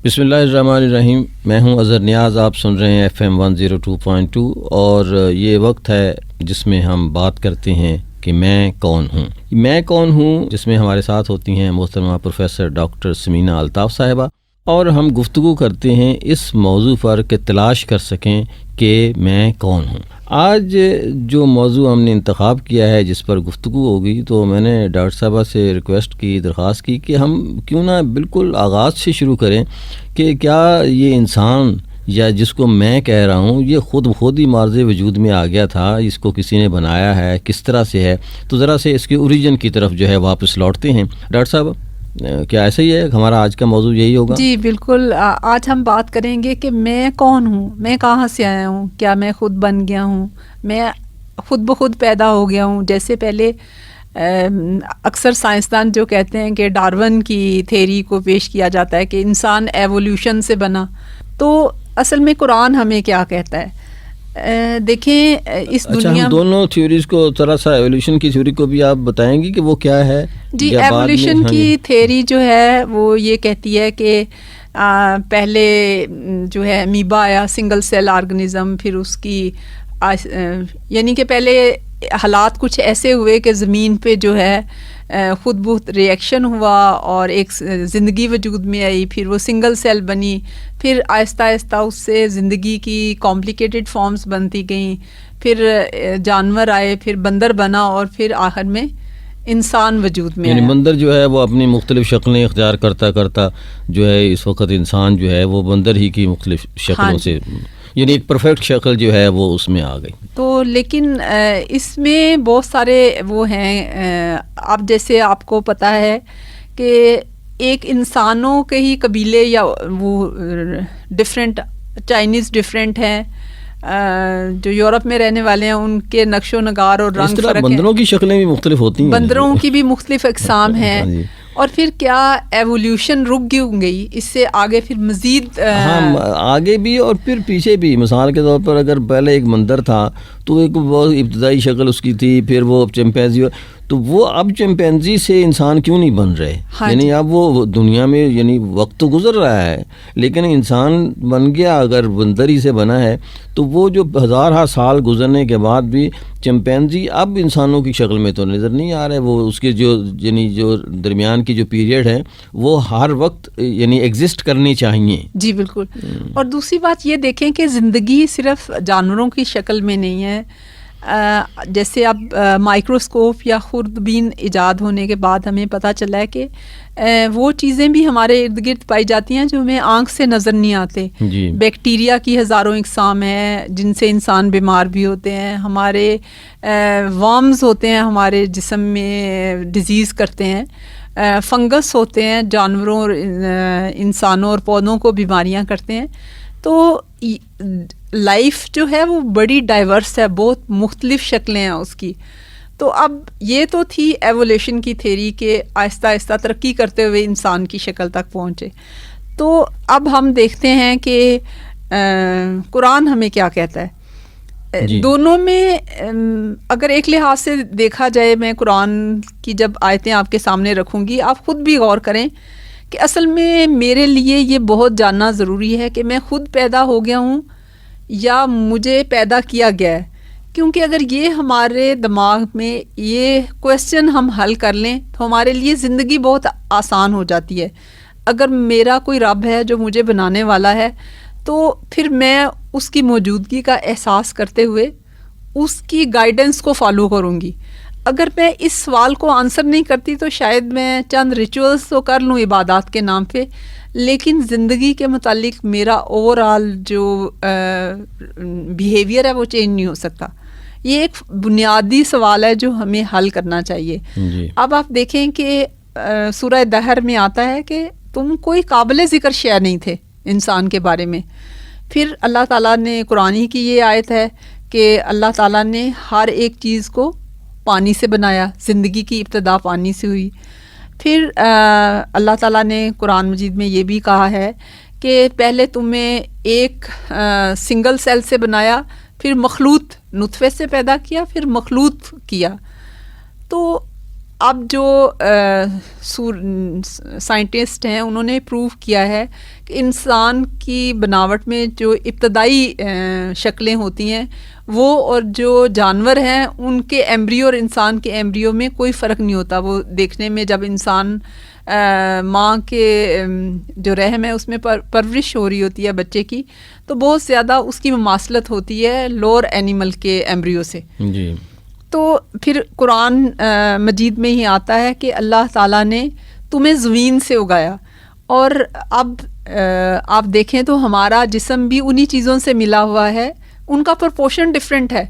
بسم اللہ الرحمن الرحیم. میں ہوں اظہر نیاز. آپ سن رہے ہیں FM 102.2 اور یہ وقت ہے جس میں ہم بات کرتے ہیں کہ میں کون ہوں. میں کون ہوں جس میں ہمارے ساتھ ہوتی ہیں محترمہ پروفیسر ڈاکٹر سمینہ الطاف صاحبہ، اور ہم گفتگو کرتے ہیں اس موضوع پر کہ تلاش کر سکیں کہ میں کون ہوں. آج جو موضوع ہم نے انتخاب کیا ہے جس پر گفتگو ہوگی، تو میں نے ڈاکٹر صاحبہ سے ریکویسٹ کی، درخواست کی کہ ہم کیوں نہ بالکل آغاز سے شروع کریں کہ کیا یہ انسان یا جس کو میں کہہ رہا ہوں یہ خود بخود ہی مارز وجود میں آ گیا تھا، اس کو کسی نے بنایا ہے، کس طرح سے ہے. تو ذرا سے اس کے اوریجن کی طرف جو ہے واپس لوٹتے ہیں. ڈاکٹر صاحب، کیا ایسا ہی ہے ہمارا آج کا موضوع یہی ہوگا؟ جی بالکل. آج ہم بات کریں گے کہ میں کون ہوں، میں کہاں سے آیا ہوں، کیا میں خود بن گیا ہوں، میں خود بخود پیدا ہو گیا ہوں. جیسے پہلے اکثر سائنسدان جو کہتے ہیں کہ ڈارون کی تھیری کو پیش کیا جاتا ہے کہ انسان ایوولوشن سے بنا، تو اصل میں قرآن ہمیں کیا کہتا ہے؟ دیکھیں اس دنیا ہم دونوں تھیوریز کو ذرا سا ایوولوشن کی تھیوری کو بھی آپ بتائیں گی کہ وہ کیا ہے؟ جی ایوولوشن کی تھیوری جو ہے وہ یہ کہتی ہے کہ پہلے جو ہے امیبا آیا، سنگل سیل آرگنزم، پھر اس کی یعنی کہ پہلے حالات کچھ ایسے ہوئے کہ زمین پہ جو ہے خود بخود ریئیکشن ہوا اور ایک زندگی وجود میں آئی، پھر وہ سنگل سیل بنی، پھر آہستہ آہستہ اس سے زندگی کی کمپلیکیٹڈ فارمز بنتی گئیں، پھر جانور آئے، پھر بندر بنا، اور پھر آخر میں انسان وجود میں یعنی آیا. بندر جو ہے وہ اپنی مختلف شکلیں اختیار کرتا کرتا جو ہے اس وقت انسان جو ہے وہ بندر ہی کی مختلف شکلوں سے، یعنی ایک پرفیکٹ شکل جو ہے وہ اس میں آ گئی. تو لیکن اس میں بہت سارے وہ ہیں، اب جیسے آپ کو پتہ ہے کہ ایک انسانوں کے ہی قبیلے یا وہ ڈفرینٹ چائنیز ڈفرینٹ ہیں، جو یورپ میں رہنے والے ہیں ان کے نقش و نگار اور رنگ فرق ہیں. بندروں کی شکلیں بھی مختلف ہوتی ہیں، بندروں کی بھی مختلف اقسام ہیں. اور پھر کیا ایوولوشن رک گئی اس سے آگے پھر مزید آگے بھی اور پھر پیچھے بھی. مثال کے طور پر اگر پہلے ایک بندر تھا تو ایک بہت ابتدائی شکل اس کی تھی، پھر وہ چمپینزی، تو وہ اب چمپینزی سے انسان کیوں نہیں بن رہے؟ یعنی اب وہ دنیا میں یعنی وقت تو گزر رہا ہے لیکن انسان بن گیا، اگر بندر ہی سے بنا ہے تو وہ جو ہزارہ سال گزرنے کے بعد بھی چمپینزی اب انسانوں کی شکل میں تو نظر نہیں آ رہے. وہ اس کے جو درمیان کی جو پیریڈ ہے وہ ہر وقت یعنی ایگزسٹ کرنی چاہیے. جی بالکل. اور دوسری بات یہ دیکھیں کہ زندگی صرف جانوروں کی شکل میں نہیں ہے. جیسے اب مائکروسکوپ یا خوردبین ایجاد ہونے کے بعد ہمیں پتہ چلا ہے کہ وہ چیزیں بھی ہمارے ارد گرد پائی جاتی ہیں جو ہمیں آنکھ سے نظر نہیں آتے. بیکٹیریا کی ہزاروں اقسام ہیں جن سے انسان بیمار بھی ہوتے ہیں. ہمارے ورمز ہوتے ہیں ہمارے جسم میں ڈیزیز کرتے ہیں. فنگس ہوتے ہیں جانوروں اور انسانوں اور پودوں کو بیماریاں کرتے ہیں. تو لائف جو ہے وہ بڑی ڈائیورس ہے، بہت مختلف شکلیں ہیں اس کی. تو اب یہ تو تھی ایوولوشن کی تھیری کہ آہستہ آہستہ ترقی کرتے ہوئے انسان کی شکل تک پہنچے. تو اب ہم دیکھتے ہیں کہ قرآن ہمیں کیا کہتا ہے. دونوں میں اگر ایک لحاظ سے دیکھا جائے، میں قرآن کی جب آیتیں آپ کے سامنے رکھوں گی آپ خود بھی غور کریں کہ اصل میں میرے لیے یہ بہت جاننا ضروری ہے کہ میں خود پیدا ہو گیا ہوں یا مجھے پیدا کیا گیا ہے. کیونکہ اگر یہ ہمارے دماغ میں یہ کویسچن ہم حل کر لیں تو ہمارے لیے زندگی بہت آسان ہو جاتی ہے. اگر میرا کوئی رب ہے جو مجھے بنانے والا ہے تو پھر میں اس کی موجودگی کا احساس کرتے ہوئے اس کی گائیڈنس کو فالو کروں گی. اگر میں اس سوال کو آنسر نہیں کرتی تو شاید میں چند ریچولز تو کر لوں عبادات کے نام پہ، لیکن زندگی کے متعلق میرا اوور آل جو بیہیویئر ہے وہ چینج نہیں ہو سکتا. یہ ایک بنیادی سوال ہے جو ہمیں حل کرنا چاہیے. اب آپ دیکھیں کہ سورہ دہر میں آتا ہے کہ تم کوئی قابل ذکر شے نہیں تھے انسان کے بارے میں. پھر اللہ تعالیٰ نے قرآن ہی کی یہ آیت ہے کہ اللہ تعالیٰ نے ہر ایک چیز کو پانی سے بنایا، زندگی کی ابتدا پانی سے ہوئی. پھر اللہ تعالیٰ نے قرآن مجید میں یہ بھی کہا ہے کہ پہلے تمہیں ایک سنگل سیل سے بنایا، پھر مخلوط نطفے سے پیدا کیا، پھر مخلوط کیا. تو اب جو سائنٹسٹ ہیں انہوں نے پروو کیا ہے کہ انسان کی بناوٹ میں جو ابتدائی شکلیں ہوتی ہیں وہ اور جو جانور ہیں ان کے ایمبریو اور انسان کے ایمبریو میں کوئی فرق نہیں ہوتا. وہ دیکھنے میں جب انسان ماں کے جو رحم ہے اس میں پرورش ہو رہی ہوتی ہے بچے کی تو بہت زیادہ اس کی مماثلت ہوتی ہے لوور اینیمل کے ایمبریو سے. جی. تو پھر قرآن مجید میں ہی آتا ہے کہ اللہ تعالیٰ نے تمہیں زمین سے اگایا. اور اب آپ دیکھیں تو ہمارا جسم بھی انہی چیزوں سے ملا ہوا ہے, ان کا پرپورشن ڈفرینٹ ہے.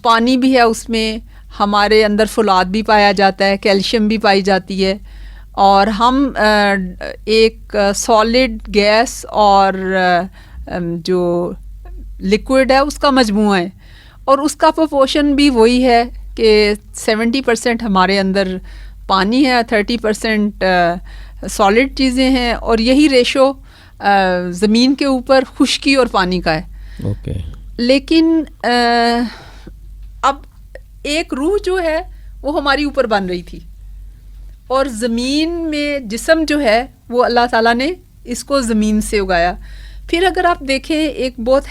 پانی بھی ہے اس میں, ہمارے اندر فولاد بھی پایا جاتا ہے, کیلشیم بھی پائی جاتی ہے, اور ہم ایک سالڈ, گیس اور جو لیکوڈ ہے اس کا مجموعہ ہے, اور اس کا پرپورشن بھی وہی ہے کہ 70% ہمارے اندر پانی ہے, 30% سالڈ چیزیں ہیں, اور یہی ریشو زمین کے اوپر خشکی اور پانی کا ہے. اوکے. لیکن اب ایک روح جو ہے وہ ہماری اوپر بن رہی تھی, اور زمین میں جسم جو ہے وہ اللہ تعالیٰ نے اس کو زمین سے اگایا. پھر اگر آپ دیکھیں ایک بہت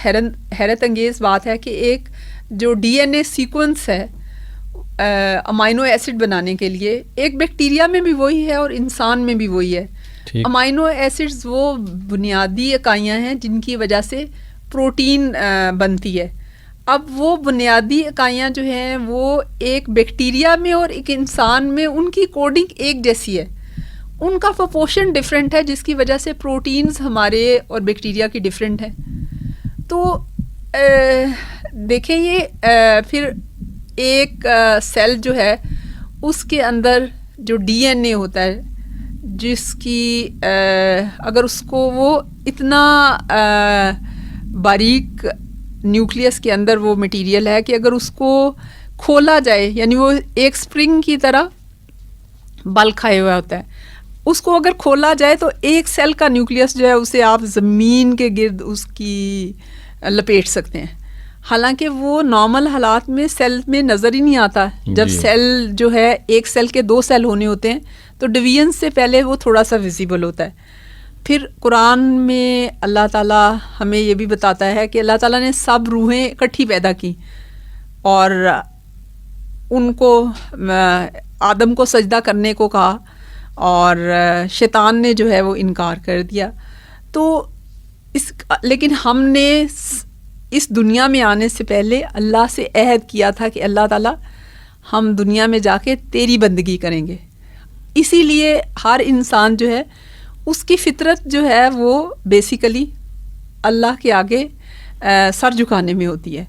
حیرت انگیز بات ہے کہ ایک جو ڈی این اے سیکوینس ہے امائنو ایسڈ بنانے کے لیے, ایک بیکٹیریا میں بھی وہی ہے اور انسان میں بھی وہی ہے. امائنو ایسڈز وہ بنیادی اکائیاں ہیں جن کی وجہ سے پروٹین بنتی ہے. اب وہ بنیادی اکائیاں جو ہیں وہ ایک بیکٹیریا میں اور ایک انسان میں ان کی کوڈنگ ایک جیسی ہے, ان کا پرپورشن ڈفرینٹ ہے, جس کی وجہ سے پروٹینز ہمارے اور بیکٹیریا کی ڈفرینٹ ہیں. تو دیکھیں یہ پھر ایک سیل جو ہے اس کے اندر جو ڈی این اے ہوتا ہے, جس کی اگر اس کو وہ اتنا باریک نیوکلیس کے اندر وہ مٹیریل ہے کہ اگر اس کو کھولا جائے, یعنی وہ ایک سپرنگ کی طرح بل کھائے ہوا ہوتا ہے, اس کو اگر کھولا جائے تو ایک سیل کا نیوکلیس جو ہے اسے آپ زمین کے گرد اس کی لپیٹ سکتے ہیں. حالانکہ وہ نارمل حالات میں سیل میں نظر ہی نہیں آتا. جب سیل جو ہے ایک سیل کے 2 سیل ہونے ہوتے ہیں تو ڈویژن سے پہلے وہ تھوڑا سا ویزیبل ہوتا ہے. پھر قرآن میں اللہ تعالیٰ ہمیں یہ بھی بتاتا ہے کہ اللہ تعالیٰ نے سب روحیں اکٹھی پیدا کی اور ان کو آدم کو سجدہ کرنے کو کہا, اور شیطان نے جو ہے وہ انکار کر دیا. تو لیکن ہم نے اس دنیا میں آنے سے پہلے اللہ سے عہد کیا تھا کہ اللہ تعالیٰ ہم دنیا میں جا کے تیری بندگی کریں گے. اسی لیے ہر انسان جو ہے اس کی فطرت جو ہے وہ بیسیکلی اللہ کے آگے سر جھکانے میں ہوتی ہے.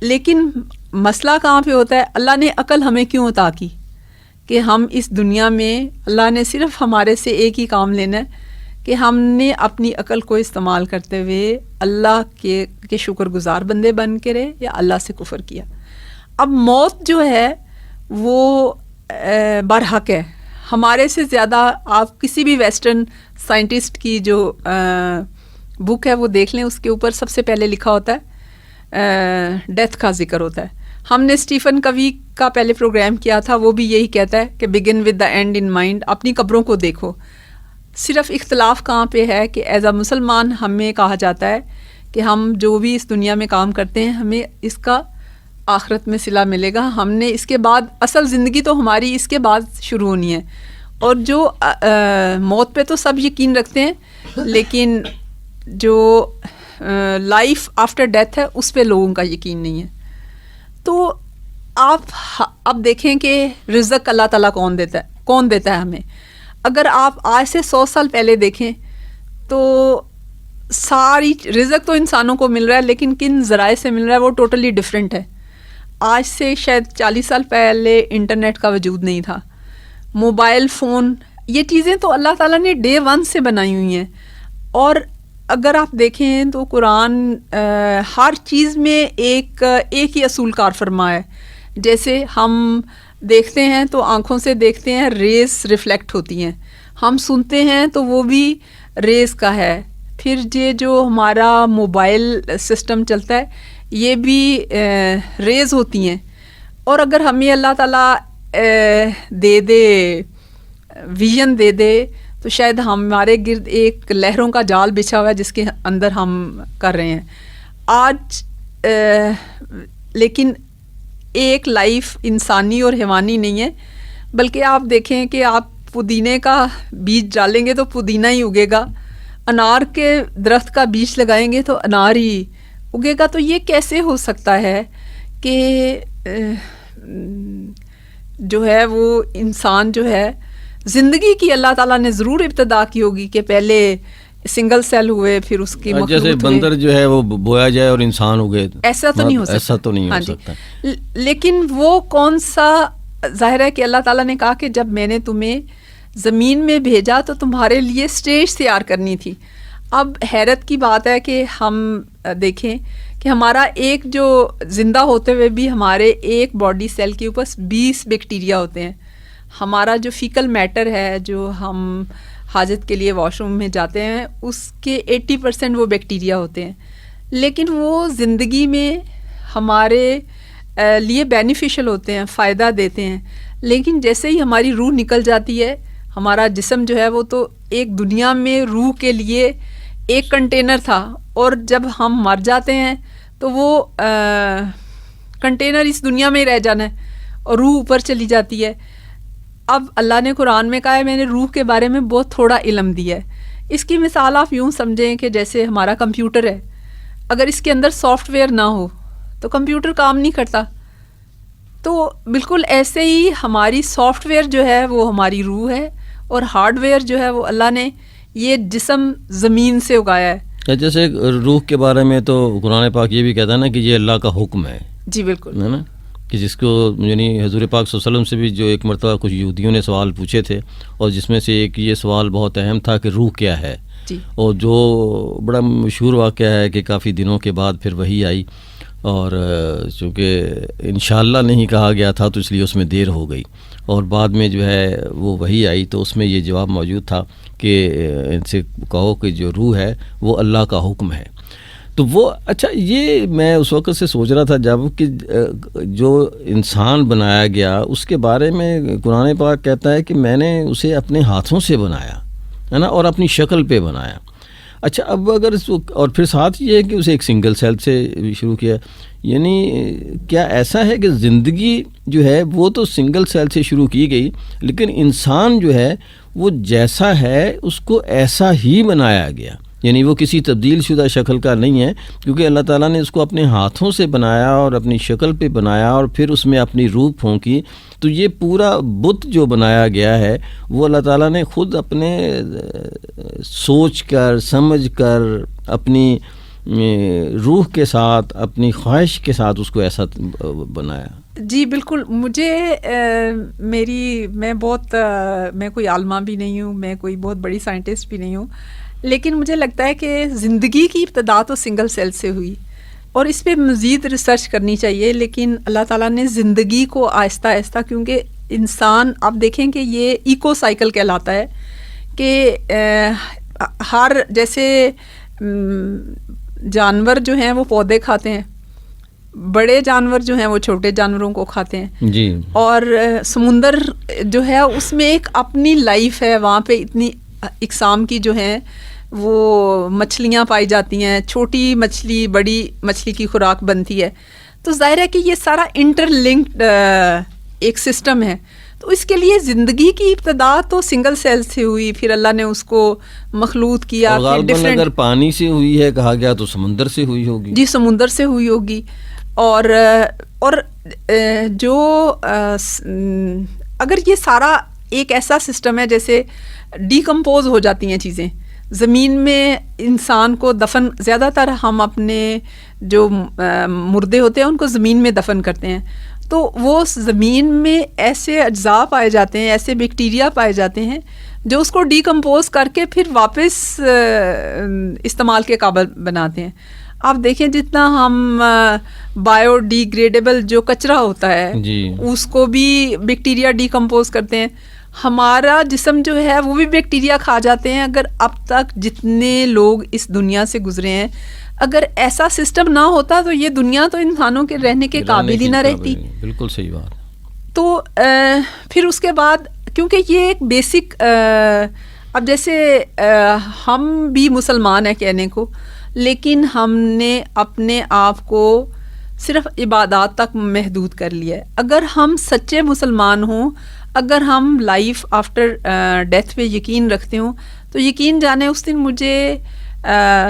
لیکن مسئلہ کہاں پہ ہوتا ہے؟ اللہ نے عقل ہمیں کیوں عطا کی کہ ہم اس دنیا میں, اللہ نے صرف ہمارے سے ایک ہی کام لینا ہے کہ ہم نے اپنی عقل کو استعمال کرتے ہوئے اللہ کے شکر گزار بندے بن کے رہے یا اللہ سے کفر کیا. اب موت جو ہے وہ برحق ہے. ہمارے سے زیادہ آپ کسی بھی ویسٹرن سائنٹسٹ کی جو بک ہے وہ دیکھ لیں, اس کے اوپر سب سے پہلے لکھا ہوتا ہے ڈیتھ کا ذکر ہوتا ہے. ہم نے اسٹیفن کوی کا پہلے پروگرام کیا تھا, وہ بھی یہی کہتا ہے کہ begin with the and in mind, اپنی قبروں کو دیکھو. صرف اختلاف کہاں پہ ہے کہ ایز اے مسلمان ہمیں کہا جاتا ہے کہ ہم جو بھی اس دنیا میں کام کرتے ہیں ہمیں اس کا آخرت میں صلہ ملے گا. ہم نے اس کے بعد اصل زندگی تو ہماری اس کے بعد شروع ہونی ہے, اور جو موت پہ تو سب یقین رکھتے ہیں, لیکن جو لائف آفٹر ڈیتھ ہے اس پہ لوگوں کا یقین نہیں ہے. تو آپ اب دیکھیں کہ رزق اللہ تعالیٰ کون دیتا ہے ہمیں. اگر آپ آج سے 100 سال پہلے دیکھیں تو ساری رزق تو انسانوں کو مل رہا ہے, لیکن کن ذرائع سے مل رہا ہے وہ ٹوٹلی ڈفرینٹ ہے. آج سے شاید 40 سال پہلے انٹرنیٹ کا وجود نہیں تھا, موبائل فون, یہ چیزیں تو اللہ تعالیٰ نے ڈے 1 سے بنائی ہوئی ہیں. اور اگر آپ دیکھیں تو قرآن ہر چیز میں ایک ہی اصول کار فرما ہے. جیسے ہم دیکھتے ہیں تو آنکھوں سے دیکھتے ہیں, ریز ریفلیکٹ ہوتی ہیں. ہم سنتے ہیں تو وہ بھی ریز کا ہے. پھر یہ جو ہمارا موبائل سسٹم چلتا ہے یہ بھی ریز ہوتی ہیں. اور اگر ہمیں اللہ تعالیٰ دے دے، ویژن دے دے، تو شاید ہمارے گرد ایک لہروں کا جال بچھا ہوا ہے جس کے اندر ہم کر رہے ہیں آج. لیکن ایک لائف انسانی اور حیوانی نہیں ہے، بلکہ آپ دیکھیں کہ آپ پودینے کا بیج ڈالیں گے تو پودینہ ہی اگے گا، انار کے درخت کا بیج لگائیں گے تو انار ہی اگے گا. تو یہ کیسے ہو سکتا ہے کہ جو ہے وہ انسان جو ہے زندگی کی اللہ تعالیٰ نے ضرور ابتدا کی ہوگی کہ پہلے سنگل سیل ہوئے، پھر اس کی مخلوط جیسے بندر جو ہے وہ بویا جائے اور انسان اگے، ایسا تو نہیں ہو سکتا. ایسا تو نہیں ہو سکتا. لیکن وہ کون سا، ظاہر ہے کہ اللہ تعالیٰ نے کہا کہ جب میں نے تمہیں زمین میں بھیجا تو تمہارے لیے اسٹیج تیار کرنی تھی. اب حیرت کی بات ہے کہ ہم دیکھیں کہ ہمارا ایک جو زندہ ہوتے ہوئے بھی ہمارے ایک باڈی سیل کے اوپر 20 بیکٹیریا ہوتے ہیں. ہمارا جو فیکل میٹر ہے، جو ہم حاجت کے لیے واش روم میں جاتے ہیں، اس کے 80% وہ بیکٹیریا ہوتے ہیں. لیکن وہ زندگی میں ہمارے لیے بینیفیشل ہوتے ہیں، فائدہ دیتے ہیں. لیکن جیسے ہی ہماری روح نکل جاتی ہے، ہمارا جسم جو ہے وہ تو ایک دنیا میں روح کے لیے ایک کنٹینر تھا، اور جب ہم مر جاتے ہیں تو وہ کنٹینر اس دنیا میں ہی رہ جانا ہے اور روح اوپر چلی جاتی ہے. اب اللہ نے قرآن میں کہا ہے میں نے روح کے بارے میں بہت تھوڑا علم دیا ہے. اس کی مثال آپ یوں سمجھیں کہ جیسے ہمارا کمپیوٹر ہے، اگر اس کے اندر سافٹ ویئر نہ ہو تو کمپیوٹر کام نہیں کرتا. تو بالکل ایسے ہی ہماری سافٹ ویئر جو ہے وہ ہماری روح ہے، اور ہارڈ ویئر جو ہے وہ اللہ نے یہ جسم زمین سے اگایا ہے. جیسے روح کے بارے میں تو قرآن پاک یہ بھی کہتا ہے نا کہ یہ اللہ کا حکم ہے. جی بالکل، ہے نا، کہ جس کو یعنی حضور پاک صلی اللہ علیہ وسلم سے بھی جو ایک مرتبہ کچھ یہودیوں نے سوال پوچھے تھے، اور جس میں سے ایک یہ سوال بہت اہم تھا کہ روح کیا ہے. جی. اور جو بڑا مشہور واقعہ ہے کہ کافی دنوں کے بعد پھر وحی آئی، اور چونکہ انشاءاللہ نہیں کہا گیا تھا تو اس لیے اس میں دیر ہو گئی، اور بعد میں جو ہے وہ وحی آئی تو اس میں یہ جواب موجود تھا کہ ان سے کہو کہ جو روح ہے وہ اللہ کا حکم ہے. تو وہ اچھا، یہ میں اس وقت سے سوچ رہا تھا جب کہ جو انسان بنایا گیا اس کے بارے میں قرآن پاک کہتا ہے کہ میں نے اسے اپنے ہاتھوں سے بنایا ہے نا، اور اپنی شکل پہ بنایا. اچھا، اب اگر اور پھر ساتھ یہ ہے کہ اسے ایک سنگل سیل سے شروع کیا، یعنی کیا ایسا ہے کہ زندگی جو ہے وہ تو سنگل سیل سے شروع کی گئی، لیکن انسان جو ہے وہ جیسا ہے اس کو ایسا ہی بنایا گیا، یعنی وہ کسی تبدیل شدہ شکل کا نہیں ہے، کیونکہ اللہ تعالیٰ نے اس کو اپنے ہاتھوں سے بنایا اور اپنی شکل پہ بنایا اور پھر اس میں اپنی روح پھونکی. تو یہ پورا بت جو بنایا گیا ہے وہ اللہ تعالیٰ نے خود اپنے سوچ کر سمجھ کر اپنی روح کے ساتھ اپنی خواہش کے ساتھ اس کو ایسا بنایا. جی بالکل. مجھے میں کوئی عالمہ بھی نہیں ہوں، میں کوئی بہت بڑی سائنٹسٹ بھی نہیں ہوں، لیکن مجھے لگتا ہے کہ زندگی کی ابتدا تو سنگل سیل سے ہوئی، اور اس پہ مزید ریسرچ کرنی چاہیے. لیکن اللہ تعالیٰ نے زندگی کو آہستہ آہستہ، کیونکہ انسان آپ دیکھیں کہ یہ ایکو سائیکل کہلاتا ہے کہ ہر جیسے جانور جو ہیں وہ پودے کھاتے ہیں، بڑے جانور جو ہیں وہ چھوٹے جانوروں کو کھاتے ہیں. جی. اور سمندر جو ہے اس میں ایک اپنی لائف ہے، وہاں پہ اتنی اقسام کی جو ہیں وہ مچھلیاں پائی جاتی ہیں، چھوٹی مچھلی بڑی مچھلی کی خوراک بنتی ہے. تو ظاہر ہے کہ یہ سارا انٹر لنکڈ ایک سسٹم ہے. تو اس کے لیے زندگی کی ابتدا تو سنگل سیل سے ہوئی، پھر اللہ نے اس کو مخلوط کیا. اور غالباً اگر پانی سے ہوئی ہے کہا گیا تو سمندر سے ہوئی ہوگی. جی سمندر سے ہوئی ہوگی. اور جو اگر یہ سارا ایک ایسا سسٹم ہے جیسے ڈیکمپوز ہو جاتی ہیں چیزیں زمین میں، انسان کو دفن، زیادہ تر ہم اپنے جو مردے ہوتے ہیں ان کو زمین میں دفن کرتے ہیں، تو وہ زمین میں ایسے اجزاء پائے جاتے ہیں، ایسے بیکٹیریا پائے جاتے ہیں جو اس کو ڈیکمپوز کر کے پھر واپس استعمال کے قابل بناتے ہیں. آپ دیکھیں جتنا ہم بایو ڈی گریڈیبل جو کچرا ہوتا ہے جی، اس کو بھی بیکٹیریا ڈیکمپوز کرتے ہیں. ہمارا جسم جو ہے وہ بھی بیکٹیریا کھا جاتے ہیں. اگر اب تک جتنے لوگ اس دنیا سے گزرے ہیں، اگر ایسا سسٹم نہ ہوتا تو یہ دنیا تو انسانوں کے رہنے کے قابل ہی نہ رہتی. بالکل صحیح بات. تو پھر اس کے بعد کیونکہ یہ ایک بیسک اب جیسے ہم بھی مسلمان ہیں کہنے کو، لیکن ہم نے اپنے آپ کو صرف عبادات تک محدود کر لیا ہے. اگر ہم سچے مسلمان ہوں، اگر ہم لائف آفٹر ڈیتھ پہ یقین رکھتے ہوں، تو یقین جانے اس دن مجھے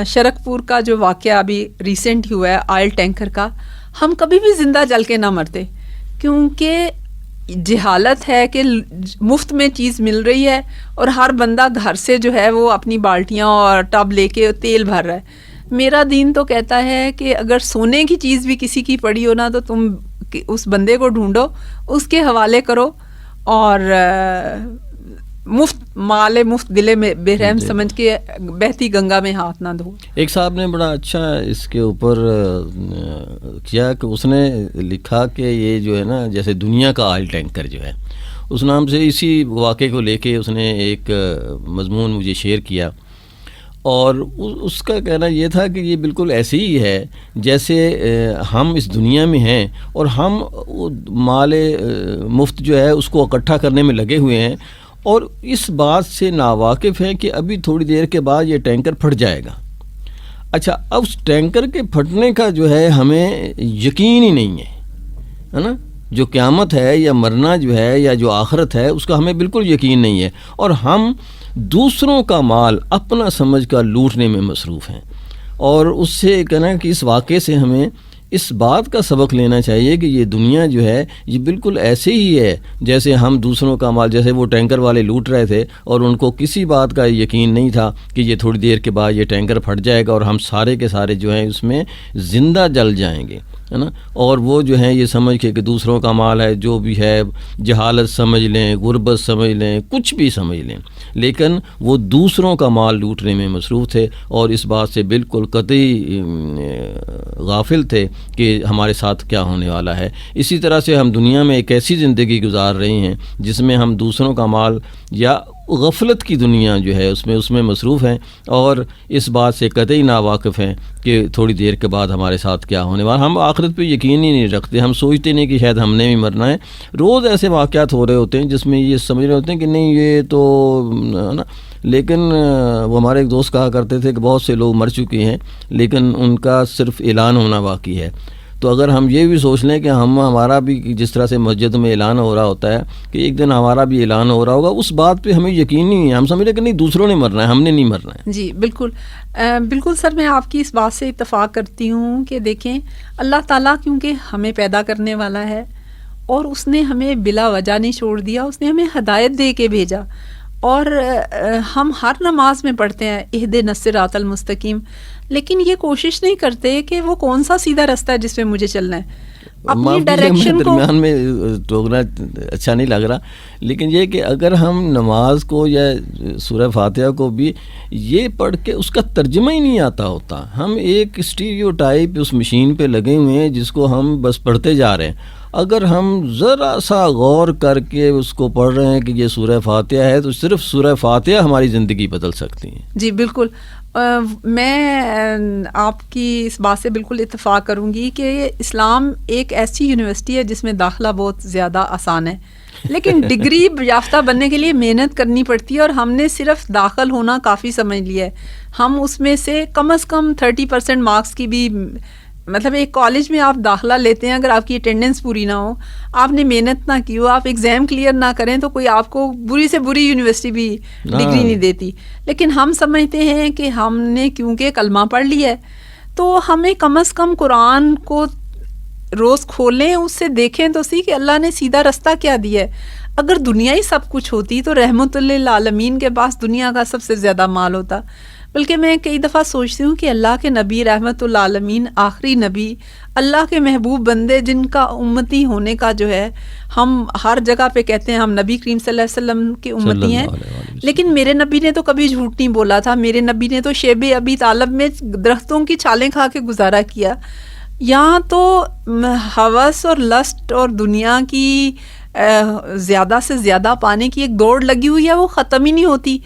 شرک پور کا جو واقعہ ابھی ریسنٹ ہوا ہے آئل ٹینکر کا، ہم کبھی بھی زندہ جل کے نہ مرتے، کیونکہ جہالت ہے کہ مفت میں چیز مل رہی ہے اور ہر بندہ گھر سے جو ہے وہ اپنی بالٹیاں اور ٹب لے کے تیل بھر رہا ہے. میرا دین تو کہتا ہے کہ اگر سونے کی چیز بھی کسی کی پڑی ہو نا، تو تم اس بندے کو ڈھونڈو، اس کے حوالے کرو، اور مفت مال مفت دلے میں بے رحم سمجھ کے بہتی گنگا میں ہاتھ نہ دھو. ایک صاحب نے بڑا اچھا اس کے اوپر کیا کہ اس نے لکھا کہ یہ جو ہے نا، جیسے دنیا کا آئل ٹینکر جو ہے، اس نام سے اسی واقعے کو لے کے اس نے ایک مضمون مجھے شیئر کیا، اور اس کا کہنا یہ تھا کہ یہ بالکل ایسے ہی ہے جیسے ہم اس دنیا میں ہیں اور ہم مال مفت جو ہے اس کو اکٹھا کرنے میں لگے ہوئے ہیں، اور اس بات سے ناواقف ہیں کہ ابھی تھوڑی دیر کے بعد یہ ٹینکر پھٹ جائے گا. اچھا، اب اس ٹینکر کے پھٹنے کا جو ہے ہمیں یقین ہی نہیں ہے نا، جو قیامت ہے یا مرنا جو ہے یا جو آخرت ہے اس کا ہمیں بالکل یقین نہیں ہے، اور ہم دوسروں کا مال اپنا سمجھ کر لوٹنے میں مصروف ہیں. اور اس سے کہنا کہ اس واقعے سے ہمیں اس بات کا سبق لینا چاہیے کہ یہ دنیا جو ہے یہ بالکل ایسے ہی ہے جیسے ہم دوسروں کا مال، جیسے وہ ٹینکر والے لوٹ رہے تھے اور ان کو کسی بات کا یقین نہیں تھا کہ یہ تھوڑی دیر کے بعد یہ ٹینکر پھٹ جائے گا اور ہم سارے کے سارے جو ہیں اس میں زندہ جل جائیں گے، ہے نا. اور وہ جو ہیں یہ سمجھ کے کہ دوسروں کا مال ہے، جو بھی ہے، جہالت سمجھ لیں، غربت سمجھ لیں، کچھ بھی سمجھ لیں، لیکن وہ دوسروں کا مال لوٹنے میں مصروف تھے اور اس بات سے بالکل قطعی غافل تھے کہ ہمارے ساتھ کیا ہونے والا ہے. اسی طرح سے ہم دنیا میں ایک ایسی زندگی گزار رہے ہیں جس میں ہم دوسروں کا مال یا غفلت کی دنیا جو ہے اس میں مصروف ہیں، اور اس بات سے قطعی ناواقف ہیں کہ تھوڑی دیر کے بعد ہمارے ساتھ کیا ہونے والا. ہم آخرت پہ یقین ہی نہیں رکھتے، ہم سوچتے نہیں کہ شاید ہم نے بھی مرنا ہے. روز ایسے واقعات ہو رہے ہوتے ہیں جس میں یہ سمجھ رہے ہوتے ہیں کہ نہیں یہ تو نا، لیکن وہ ہمارے ایک دوست کہا کرتے تھے کہ بہت سے لوگ مر چکے ہیں لیکن ان کا صرف اعلان ہونا باقی ہے. تو اگر ہم یہ بھی سوچ لیں کہ ہمارا بھی جس طرح سے مسجد میں اعلان ہو رہا ہوتا ہے کہ ایک دن ہمارا بھی اعلان ہو رہا ہوگا، اس بات پہ ہمیں یقین نہیں ہے، ہم سمجھ رہے کہ نہیں دوسروں نے مرنا ہے، ہم نے نہیں مرنا ہے. جی بالکل بالکل سر، میں آپ کی اس بات سے اتفاق کرتی ہوں کہ دیکھیں اللہ تعالیٰ کیونکہ ہمیں پیدا کرنے والا ہے اور اس نے ہمیں بلا وجہ نہیں چھوڑ دیا، اس نے ہمیں ہدایت دے کے بھیجا. اور ہم ہر نماز میں پڑھتے ہیں اہدنا الصراط المستقیم، لیکن یہ کوشش نہیں کرتے کہ وہ کون سا سیدھا رستہ ہے جس پہ مجھے چلنا ہے. اپنی ڈائریکشن کو درمیان میں ٹوکنا اچھا نہیں لگ رہا، لیکن یہ کہ اگر ہم نماز کو یا سورہ فاتحہ کو بھی یہ پڑھ کے اس کا ترجمہ ہی نہیں آتا ہوتا، ہم ایک اسٹیریوٹائپ اس مشین پہ لگے ہوئے ہیں جس کو ہم بس پڑھتے جا رہے ہیں. اگر ہم ذرا سا غور کر کے اس کو پڑھ رہے ہیں کہ یہ سورہ فاتحہ ہے، تو صرف سورہ فاتحہ ہماری زندگی بدل سکتی ہے. جی بالکل، میں آپ کی اس بات سے بالکل اتفاق کروں گی کہ اسلام ایک ایسی یونیورسٹی ہے جس میں داخلہ بہت زیادہ آسان ہے، لیکن ڈگری یافتہ بننے کے لیے محنت کرنی پڑتی ہے، اور ہم نے صرف داخل ہونا کافی سمجھ لیا ہے. ہم اس میں سے کم از کم 30% مارکس کی بھی، مطلب ایک کالج میں آپ داخلہ لیتے ہیں، اگر آپ کی اٹینڈنس پوری نہ ہو، آپ نے محنت نہ کی ہو، آپ ایگزام کلیئر نہ کریں، تو کوئی آپ کو بری سے بری یونیورسٹی بھی ڈگری نہیں دیتی. لیکن ہم سمجھتے ہیں کہ ہم نے کیونکہ کلمہ پڑھ لیا ہے تو ہمیں کم از کم قرآن کو روز کھولیں، اس سے دیکھیں تو سی کہ اللہ نے سیدھا رستہ کیا دیا ہے. اگر دنیا ہی سب کچھ ہوتی تو رحمت للعالمین کے پاس دنیا کا سب سے زیادہ مال ہوتا. بلکہ میں کئی دفعہ سوچتی ہوں کہ اللہ کے نبی رحمت للعالمین، آخری نبی، اللہ کے محبوب بندے جن کا امتی ہونے کا جو ہے، ہم ہر جگہ پہ کہتے ہیں ہم نبی کریم صلی اللہ علیہ وسلم کے امتی ہیں، لیکن میرے نبی نے تو کبھی جھوٹ نہیں بولا تھا. میرے نبی نے تو شیب ابی طالب میں درختوں کی چھالیں کھا کے گزارا کیا. یہاں تو ہوس اور لسٹ اور دنیا کی زیادہ سے زیادہ پانے کی ایک دوڑ لگی ہوئی ہے، وہ ختم ہی نہیں ہوتی.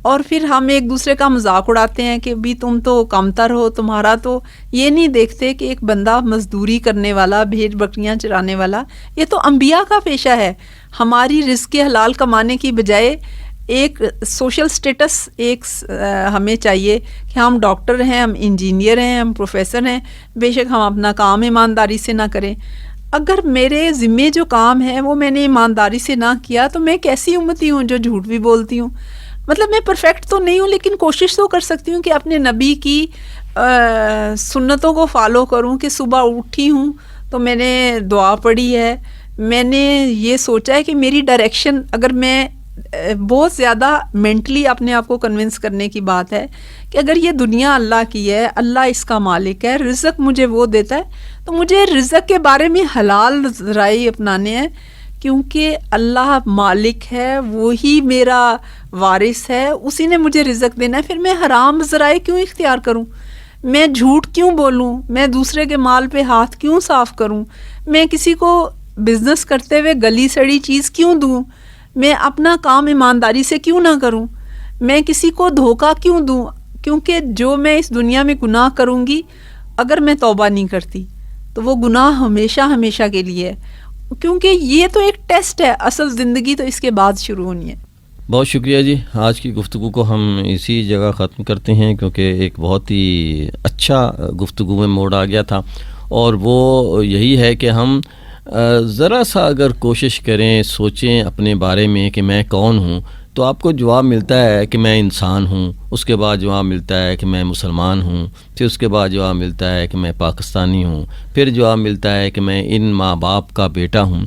اور پھر ہم ایک دوسرے کا مذاق اڑاتے ہیں کہ بھی تم تو کمتر ہو, تمہارا تو. یہ نہیں دیکھتے کہ ایک بندہ مزدوری کرنے والا, بھیڑ بکریاں چرانے والا, یہ تو انبیاء کا پیشہ ہے. ہماری رزق حلال کمانے کی بجائے ایک سوشل سٹیٹس ایک ہمیں چاہیے کہ ہم ڈاکٹر ہیں, ہم انجینئر ہیں, ہم پروفیسر ہیں, بے شک ہم اپنا کام ایمانداری سے نہ کریں. اگر میرے ذمے جو کام ہے وہ میں نے ایمانداری سے نہ کیا تو میں کیسی امتی ہوں جو جھوٹ بھی بولتی ہوں. مطلب میں پرفیکٹ تو نہیں ہوں, لیکن کوشش تو کر سکتی ہوں کہ اپنے نبی کی سنتوں کو فالو کروں. کہ صبح اٹھی ہوں تو میں نے دعا پڑھی ہے, میں نے یہ سوچا ہے کہ میری ڈائریکشن, اگر میں بہت زیادہ مینٹلی اپنے آپ کو کنونس کرنے کی بات ہے کہ اگر یہ دنیا اللہ کی ہے, اللہ اس کا مالک ہے, رزق مجھے وہ دیتا ہے, تو مجھے رزق کے بارے میں حلال ذرائع اپنانے ہیں, کیونکہ اللہ مالک ہے, وہی میرا وارث ہے, اسی نے مجھے رزق دینا ہے. پھر میں حرام ذرائع کیوں اختیار کروں, میں جھوٹ کیوں بولوں, میں دوسرے کے مال پہ ہاتھ کیوں صاف کروں, میں کسی کو بزنس کرتے ہوئے گلی سڑی چیز کیوں دوں, میں اپنا کام ایمانداری سے کیوں نہ کروں, میں کسی کو دھوکہ کیوں دوں. کیونکہ جو میں اس دنیا میں گناہ کروں گی, اگر میں توبہ نہیں کرتی تو وہ گناہ ہمیشہ ہمیشہ کے لیے ہے, کیونکہ یہ تو ایک ٹیسٹ ہے, اصل زندگی تو اس کے بعد شروع ہونی ہے. بہت شکریہ جی. آج کی گفتگو کو ہم اسی جگہ ختم کرتے ہیں, کیونکہ ایک بہت ہی اچھا گفتگو میں موڑ آ گیا تھا, اور وہ یہی ہے کہ ہم ذرا سا اگر کوشش کریں, سوچیں اپنے بارے میں کہ میں کون ہوں, تو آپ کو جواب ملتا ہے کہ میں انسان ہوں, اس کے بعد جواب ملتا ہے کہ میں مسلمان ہوں, پھر اس کے بعد جواب ملتا ہے کہ میں پاکستانی ہوں, پھر جواب ملتا ہے کہ میں ان ماں باپ کا بیٹا ہوں.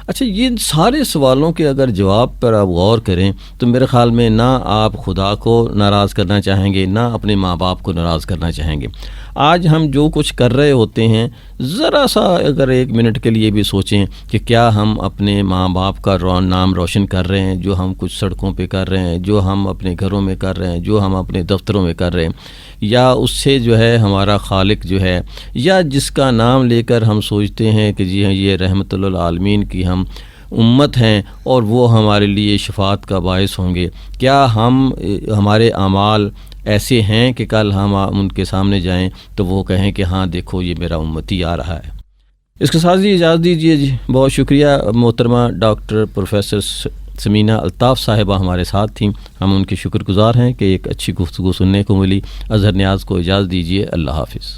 اچھا, یہ سارے سوالوں کے اگر جواب پر آپ غور کریں تو میرے خیال میں نہ آپ خدا کو ناراض کرنا چاہیں گے, نہ اپنے ماں باپ کو ناراض کرنا چاہیں گے. آج ہم جو کچھ کر رہے ہوتے ہیں, ذرا سا اگر 1 منٹ کے لیے بھی سوچیں کہ کیا ہم اپنے ماں باپ کا نام روشن کر رہے ہیں, جو ہم کچھ سڑکوں پہ کر رہے ہیں, جو ہم اپنے گھروں میں کر رہے ہیں, جو ہم اپنے دفتروں میں کر رہے ہیں, یا اس سے جو ہے ہمارا خالق جو ہے, یا جس کا نام لے کر ہم سوچتے ہیں کہ جی ہاں یہ رحمت للعالمین کی ہم امت ہیں اور وہ ہمارے لیے شفاعت کا باعث ہوں گے, کیا ہمارے اعمال ایسے ہیں کہ کل ہم ان کے سامنے جائیں تو وہ کہیں کہ ہاں دیکھو یہ میرا امتی آ رہا ہے. اس کے ساتھ ہی اجازت دیجیے جی. بہت شکریہ. محترمہ ڈاکٹر پروفیسر سمینہ الطاف صاحبہ ہمارے ساتھ تھیں, ہم ان کے شکر گزار ہیں کہ ایک اچھی گفتگو سننے کو ملی. اظہر نیاز کو اجازت دیجیے. اللہ حافظ.